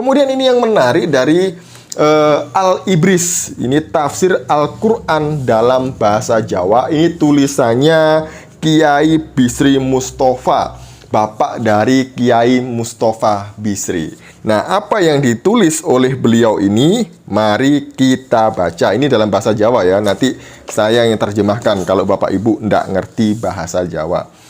Kemudian ini yang menarik dari Al-Ibris. Ini tafsir Al-Quran dalam bahasa Jawa. Ini tulisannya Kiai Bisri Mustafa, bapak dari Kiai Mustafa Bisri. Nah, apa yang ditulis oleh beliau ini? Mari kita baca. Ini dalam bahasa Jawa ya. Nanti saya yang terjemahkan kalau Bapak Ibu tidak ngerti bahasa Jawa.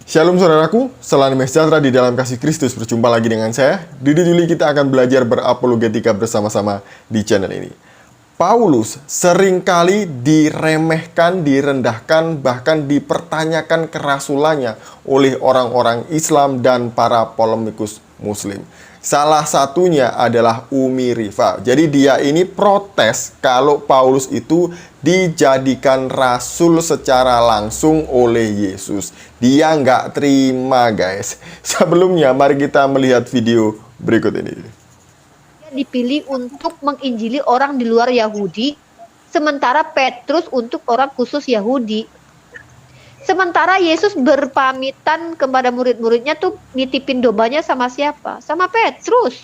Shalom saudaraku, salam damai sejahtera di dalam kasih Kristus. Berjumpa lagi dengan saya, Didi Juli. Kita akan belajar berapologetika bersama-sama di channel ini. Paulus seringkali diremehkan, direndahkan, bahkan dipertanyakan kerasulannya oleh orang-orang Islam dan para polemikus Muslim. Salah satunya adalah Umi Rifa. Jadi dia ini protes kalau Paulus itu dijadikan rasul secara langsung oleh Yesus. Dia nggak terima, guys. Sebelumnya, mari kita melihat video berikut ini. Dia dipilih untuk menginjili orang di luar Yahudi, sementara Petrus untuk orang khusus Yahudi. Sementara Yesus berpamitan kepada murid-muridnya tuh nitipin dombanya sama siapa? Sama Petrus.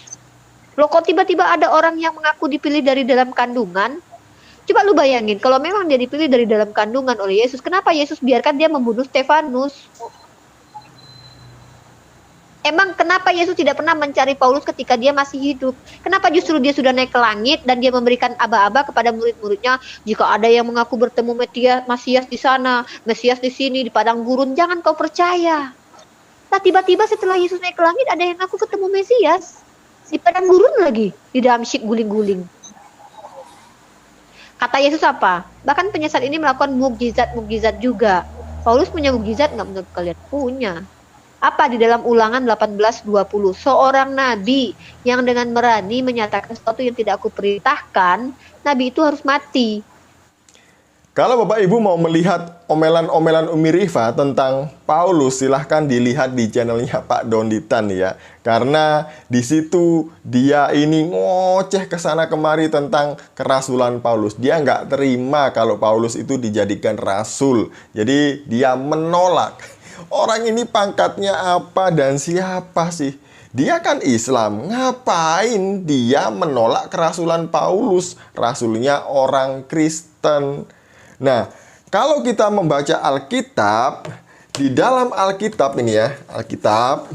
Loh, kok tiba-tiba ada orang yang mengaku dipilih dari dalam kandungan? Coba lu bayangin, kalau memang dia dipilih dari dalam kandungan oleh Yesus, kenapa Yesus biarkan dia membunuh Stefanus? Emang kenapa Yesus tidak pernah mencari Paulus ketika dia masih hidup? Kenapa justru dia sudah naik ke langit dan dia memberikan aba-aba kepada murid-muridnya? Jika ada yang mengaku bertemu Mesias di sana, Mesias di sini, di padang gurun, jangan kau percaya. Nah, tiba-tiba setelah Yesus naik ke langit, ada yang ngaku ketemu Mesias di padang gurun lagi, di Damsyik guling-guling. Kata Yesus apa? Bahkan penyesat ini melakukan mukjizat-mukjizat juga. Paulus punya mukjizat nggak menurut kalian? Punya. Apa di dalam Ulangan 18:20? Seorang nabi yang dengan berani menyatakan sesuatu yang tidak aku perintahkan, nabi itu harus mati. Kalau Bapak Ibu mau melihat omelan-omelan Umi Rifa tentang Paulus, silahkan dilihat di channelnya Pak Donditan ya. Karena di situ dia ini ngoceh ke sana kemari tentang kerasulan Paulus. Dia nggak terima kalau Paulus itu dijadikan rasul. Jadi dia menolak. Orang ini pangkatnya apa dan siapa sih? Dia kan Islam. Ngapain dia menolak kerasulan Paulus? Rasulnya orang Kristen. Nah, kalau kita membaca Alkitab, di dalam Alkitab ini ya, Alkitab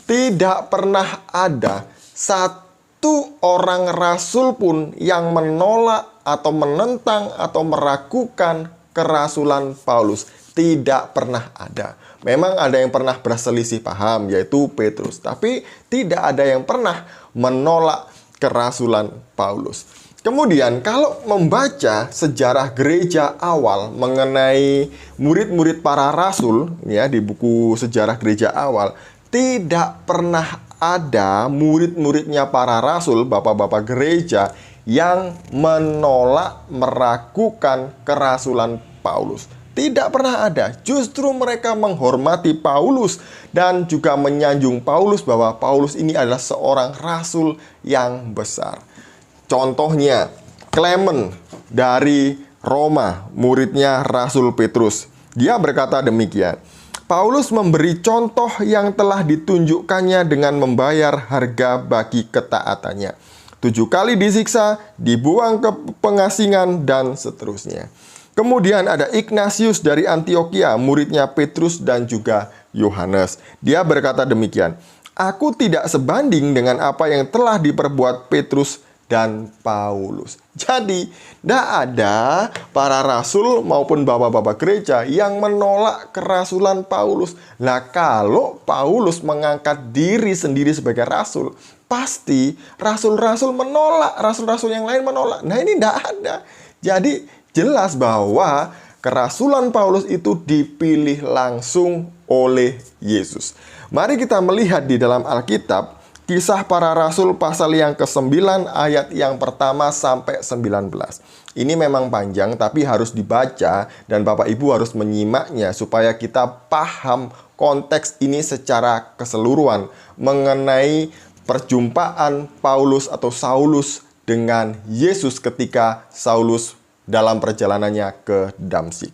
tidak pernah ada satu orang rasul pun yang menolak atau menentang atau meragukan kerasulan Paulus. Tidak pernah ada. Memang ada yang pernah berselisih paham, yaitu Petrus. Tapi tidak ada yang pernah menolak kerasulan Paulus. Kemudian kalau membaca sejarah gereja awal mengenai murid-murid para rasul, ya, di buku sejarah gereja awal, tidak pernah ada murid-muridnya para rasul, bapak-bapak gereja, yang menolak, meragukan kerasulan Paulus. Tidak pernah ada. Justru mereka menghormati Paulus dan juga menyanjung Paulus bahwa Paulus ini adalah seorang rasul yang besar. Contohnya, Clement dari Roma, muridnya Rasul Petrus. Dia berkata demikian, Paulus memberi contoh yang telah ditunjukkannya dengan membayar harga bagi ketaatannya. 7 kali disiksa, dibuang ke pengasingan, dan seterusnya. Kemudian ada Ignatius dari Antioquia, muridnya Petrus dan juga Yohanes. Dia berkata demikian, aku tidak sebanding dengan apa yang telah diperbuat Petrus dan Paulus. Jadi, tidak ada para rasul maupun bapak-bapak gereja yang menolak kerasulan Paulus. Nah, kalau Paulus mengangkat diri sendiri sebagai rasul, pasti rasul-rasul menolak, rasul-rasul yang lain menolak. Nah, ini tidak ada. Jadi, jelas bahwa kerasulan Paulus itu dipilih langsung oleh Yesus. Mari kita melihat di dalam Alkitab, Kisah Para Rasul pasal yang ke-9 ayat yang pertama sampai 19. Ini memang panjang tapi harus dibaca dan Bapak Ibu harus menyimaknya supaya kita paham konteks ini secara keseluruhan mengenai perjumpaan Paulus atau Saulus dengan Yesus ketika Saulus dalam perjalanannya ke Damsyik.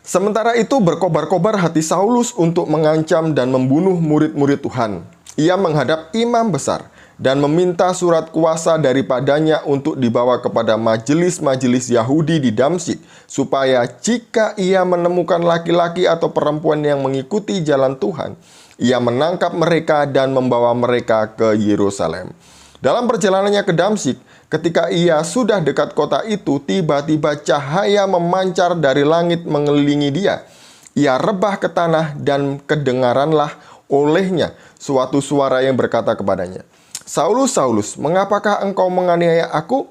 Sementara itu berkobar-kobar hati Saulus untuk mengancam dan membunuh murid-murid Tuhan. Ia menghadap imam besar dan meminta surat kuasa daripadanya untuk dibawa kepada majelis-majelis Yahudi di Damsyik, supaya jika ia menemukan laki-laki atau perempuan yang mengikuti jalan Tuhan, ia menangkap mereka dan membawa mereka ke Yerusalem. Dalam perjalanannya ke Damsyik, ketika ia sudah dekat kota itu, tiba-tiba cahaya memancar dari langit mengelilingi dia. Ia rebah ke tanah dan kedengaranlah olehnya suatu suara yang berkata kepadanya, "Saulus, Saulus, mengapakah engkau menganiaya aku?"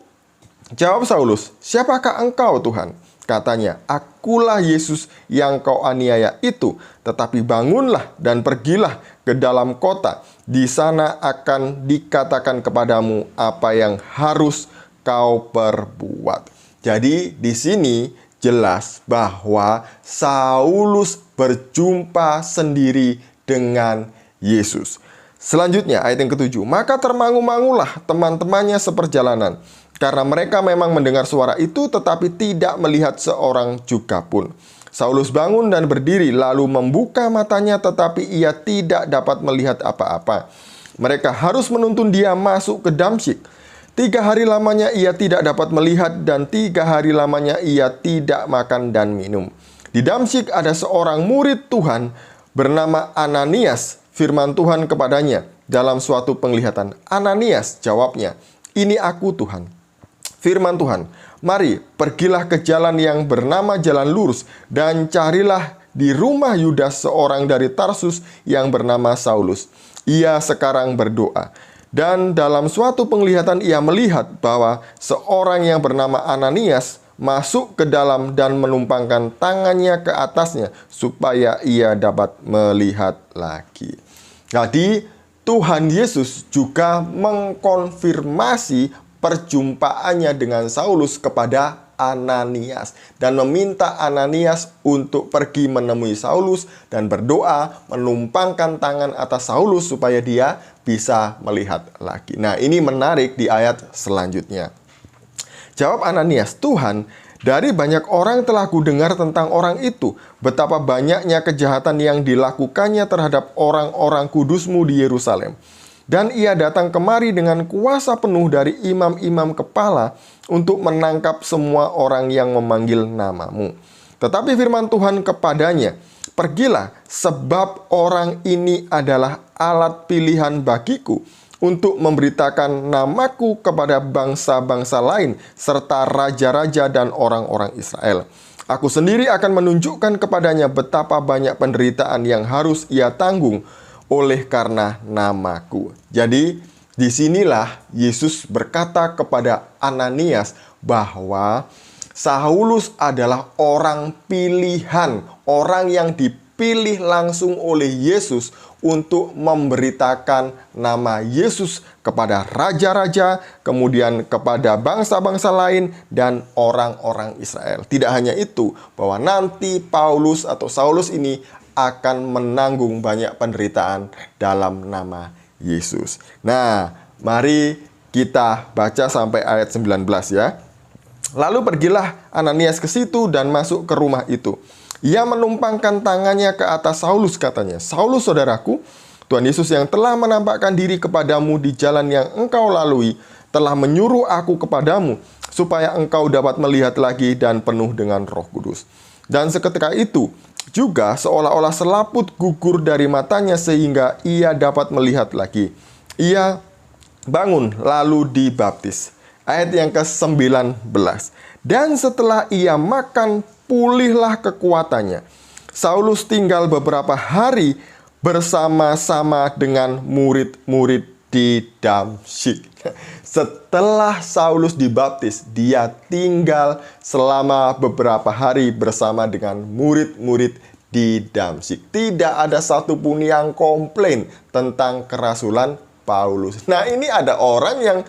Jawab Saulus, "Siapakah engkau, Tuhan?" Katanya, "Akulah Yesus yang kau aniaya itu. Tetapi bangunlah dan pergilah ke dalam kota. Di sana akan dikatakan kepadamu apa yang harus kau perbuat." Jadi di sini jelas bahwa Saulus berjumpa sendiri dengan Yesus. Selanjutnya ayat yang ke-7, "Maka termangu-mangulah teman-temannya seperjalanan, karena mereka memang mendengar suara itu tetapi tidak melihat seorang juga pun. Saulus bangun dan berdiri lalu membuka matanya tetapi ia tidak dapat melihat apa-apa. Mereka harus menuntun dia masuk ke Damsyik. 3 hari lamanya ia tidak dapat melihat dan 3 hari lamanya ia tidak makan dan minum. Di Damsyik ada seorang murid Tuhan bernama Ananias. Firman Tuhan kepadanya dalam suatu penglihatan. "Ananias," jawabnya, "Ini aku, Tuhan." Firman Tuhan, "Mari, pergilah ke jalan yang bernama Jalan Lurus dan carilah di rumah Yudas seorang dari Tarsus yang bernama Saulus. Ia sekarang berdoa." Dan dalam suatu penglihatan ia melihat bahwa seorang yang bernama Ananias masuk ke dalam dan menumpangkan tangannya ke atasnya supaya ia dapat melihat lagi. Jadi Tuhan Yesus juga mengkonfirmasi perjumpaannya dengan Saulus kepada Ananias dan meminta Ananias untuk pergi menemui Saulus dan berdoa menumpangkan tangan atas Saulus supaya dia bisa melihat lagi. Nah, ini menarik di ayat selanjutnya. Jawab Ananias, "Tuhan, dari banyak orang telah kudengar tentang orang itu, betapa banyaknya kejahatan yang dilakukannya terhadap orang-orang kudus-Mu di Yerusalem. Dan ia datang kemari dengan kuasa penuh dari imam-imam kepala untuk menangkap semua orang yang memanggil nama-Mu. Tetapi firman Tuhan kepadanya, pergilah, sebab orang ini adalah alat pilihan bagiku untuk memberitakan namaku kepada bangsa-bangsa lain, serta raja-raja dan orang-orang Israel. Aku sendiri akan menunjukkan kepadanya betapa banyak penderitaan yang harus ia tanggung oleh karena namaku." Jadi, disinilah Yesus berkata kepada Ananias bahwa Saulus adalah orang pilihan, orang yang dipilih langsung oleh Yesus untuk memberitakan nama Yesus kepada raja-raja, kemudian kepada bangsa-bangsa lain dan orang-orang Israel. Tidak hanya itu, bahwa nanti Paulus atau Saulus ini akan menanggung banyak penderitaan dalam nama Yesus. Nah, mari kita baca sampai ayat 19 ya. "Lalu pergilah Ananias ke situ dan masuk ke rumah itu. Ia menumpangkan tangannya ke atas Saulus, katanya, 'Saulus, saudaraku, Tuhan Yesus yang telah menampakkan diri kepadamu di jalan yang engkau lalui, telah menyuruh aku kepadamu, supaya engkau dapat melihat lagi dan penuh dengan Roh Kudus.' Dan seketika itu juga seolah-olah selaput gugur dari matanya sehingga ia dapat melihat lagi. Ia bangun lalu dibaptis." Ayat yang ke-19. "Dan setelah ia makan, pulihlah kekuatannya. Saulus tinggal beberapa hari bersama-sama dengan murid-murid di Damsyik." Setelah Saulus dibaptis, dia tinggal selama beberapa hari bersama dengan murid-murid di Damsyik. Tidak ada satupun yang komplain tentang kerasulan Paulus. Nah, ini ada orang yang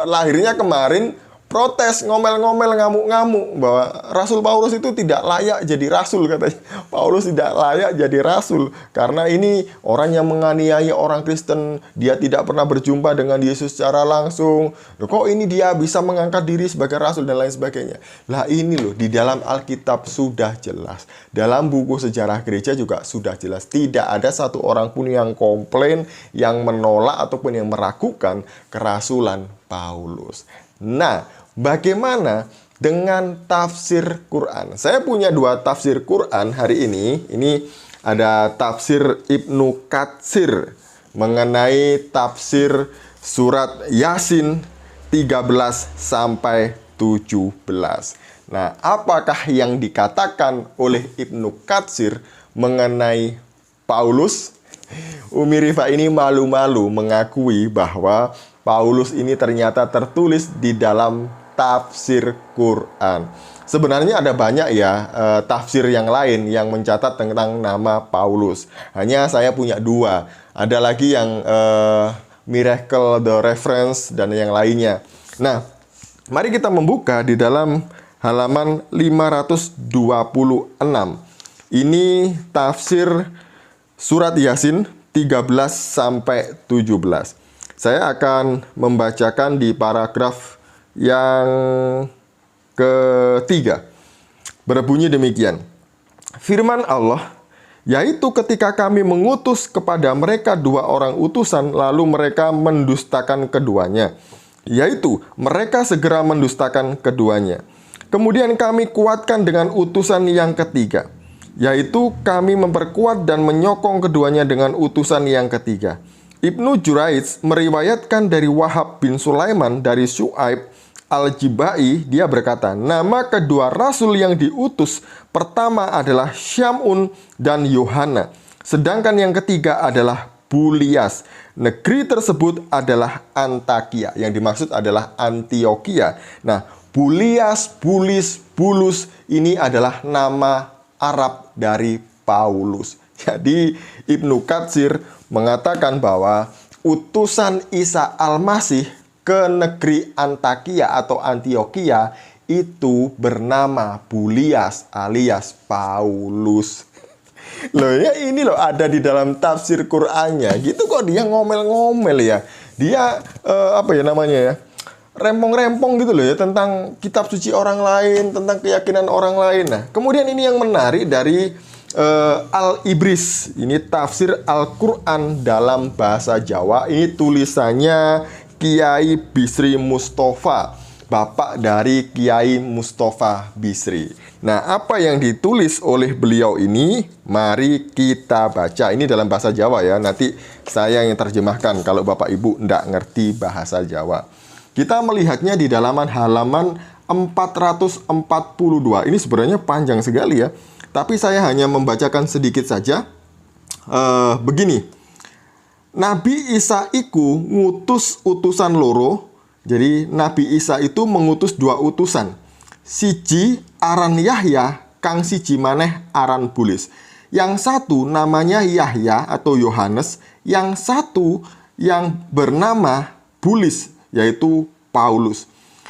lahirnya kemarin protes, ngomel-ngomel, ngamuk-ngamuk bahwa Rasul Paulus itu tidak layak jadi rasul, katanya. Paulus tidak layak jadi rasul karena ini orang yang menganiaya orang Kristen, dia tidak pernah berjumpa dengan Yesus secara langsung. Loh, kok ini dia bisa mengangkat diri sebagai rasul dan lain sebagainya. Lah ini loh, di dalam Alkitab sudah jelas. Dalam buku sejarah gereja juga sudah jelas. Tidak ada satu orang pun yang komplain, yang menolak ataupun yang meragukan kerasulan Paulus. Nah, bagaimana dengan tafsir Quran? Saya punya 2 tafsir Quran hari ini. Ini ada tafsir Ibnu Katsir mengenai tafsir surat Yasin 13 sampai 17. Nah, apakah yang dikatakan oleh Ibnu Katsir mengenai Paulus? Umi Rifa ini malu-malu mengakui bahwa Paulus ini ternyata tertulis di dalam tafsir Quran. Sebenarnya ada banyak ya tafsir yang lain yang mencatat tentang nama Paulus. Hanya saya punya 2. Ada lagi yang Miracle the Reference dan yang lainnya. Nah, mari kita membuka di dalam halaman 526. Ini tafsir surat Yasin 13 sampai 17. Saya akan membacakan di paragraf yang ketiga. Berbunyi demikian. Firman Allah, yaitu ketika kami mengutus kepada mereka 2 orang utusan, lalu mereka mendustakan keduanya. Yaitu mereka segera mendustakan keduanya. Kemudian kami kuatkan dengan utusan yang ketiga. Yaitu kami memperkuat dan menyokong keduanya dengan utusan yang ketiga. Ibnu Juraij meriwayatkan dari Wahab bin Sulaiman dari Syu'aib Al-Jibai, dia berkata, nama kedua rasul yang diutus pertama adalah Syamun dan Yohana, sedangkan yang ketiga adalah Bulias. Negeri tersebut adalah Antakia, yang dimaksud adalah Antioquia. Nah, Bulias, Bulis, Bulus ini adalah nama Arab dari Paulus. Jadi Ibnu Katsir mengatakan bahwa utusan Isa Al-Masih ke negeri Antakia atau Antioquia itu bernama Bulias alias Paulus. Loh ya, ini loh ada di dalam tafsir Qur'annya. Gitu kok dia ngomel-ngomel ya. Dia apa ya namanya ya? Rempong-rempong gitu loh ya tentang kitab suci orang lain, tentang keyakinan orang lain. Nah, kemudian ini yang menarik dari Al-Ibris. Ini tafsir Al-Quran dalam bahasa Jawa. Ini tulisannya Kiai Bisri Mustafa, bapak dari Kiai Mustafa Bisri. Nah, apa yang ditulis oleh beliau ini? Mari kita baca. Ini dalam bahasa Jawa ya. Nanti saya yang terjemahkan kalau Bapak Ibu tidak ngerti bahasa Jawa. Kita melihatnya di halaman 442. Ini sebenarnya panjang sekali ya. Tapi saya hanya membacakan sedikit saja. Begini. Nabi Isa iku ngutus utusan loro. Jadi Nabi Isa itu mengutus 2 utusan. Siji aran Yahya, kang siji maneh aran Bulis. Yang satu namanya Yahya atau Yohanes, yang satu yang bernama Bulis, yaitu Paulus.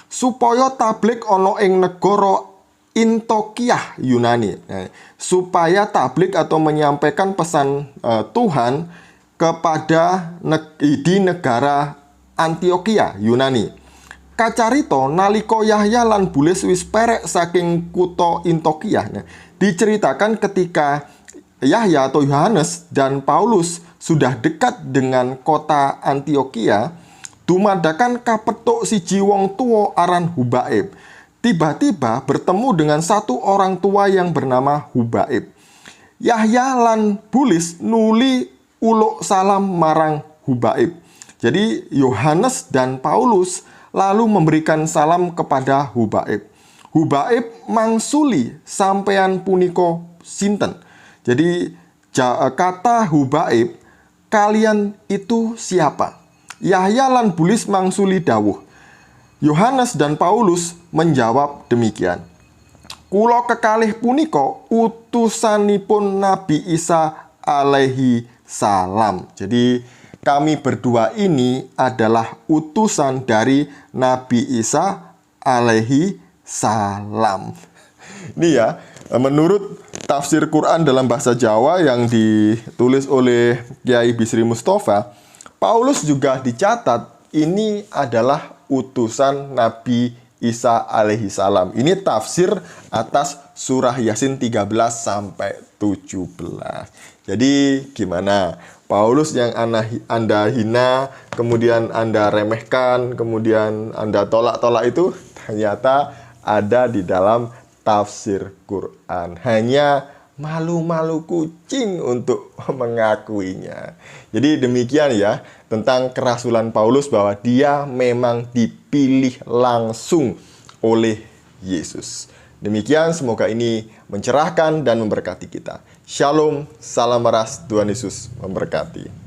Supaya tablik ana ing negara Antioquia Yunani. Nah, supaya tablik atau menyampaikan pesan Tuhan kepada di negara Antioquia Yunani. Kacarito nalika Yahya lan Bulis wis perek saking kutha Antioquia. Nah, diceritakan ketika Yahya atau Yohanes dan Paulus sudah dekat dengan kota Antioquia, dumadakan kapethuk siji wong tuwa aran Hubaib. Tiba-tiba bertemu dengan satu orang tua yang bernama Hubaib. Yahya lan Bulis nuli uluk salam marang Hubaib. Jadi Yohanes dan Paulus lalu memberikan salam kepada Hubaib. Hubaib mangsuli sampean puniko sinten. Jadi kata Hubaib, kalian itu siapa? Yahya lan Bulis mangsuli dawuh. Yohanes dan Paulus menjawab demikian. Kula kekalih punika utusanipun Nabi Isa alaihi salam. Jadi kami berdua ini adalah utusan dari Nabi Isa alaihi salam. Ini ya, menurut tafsir Quran dalam bahasa Jawa yang ditulis oleh Kiai Bisri Mustafa, Paulus juga dicatat ini adalah utusan Nabi Isa alaihi salam. Ini tafsir atas surah Yasin 13 sampai 17. Jadi gimana? Paulus yang Anda hina, kemudian Anda remehkan, kemudian Anda tolak-tolak itu ternyata ada di dalam tafsir Quran. Hanya malu-malu kucing untuk mengakuinya. Jadi demikian ya tentang kerasulan Paulus, bahwa dia memang dipilih langsung oleh Yesus. Demikian, semoga ini mencerahkan dan memberkati kita. Shalom, salam meras, Tuhan Yesus memberkati.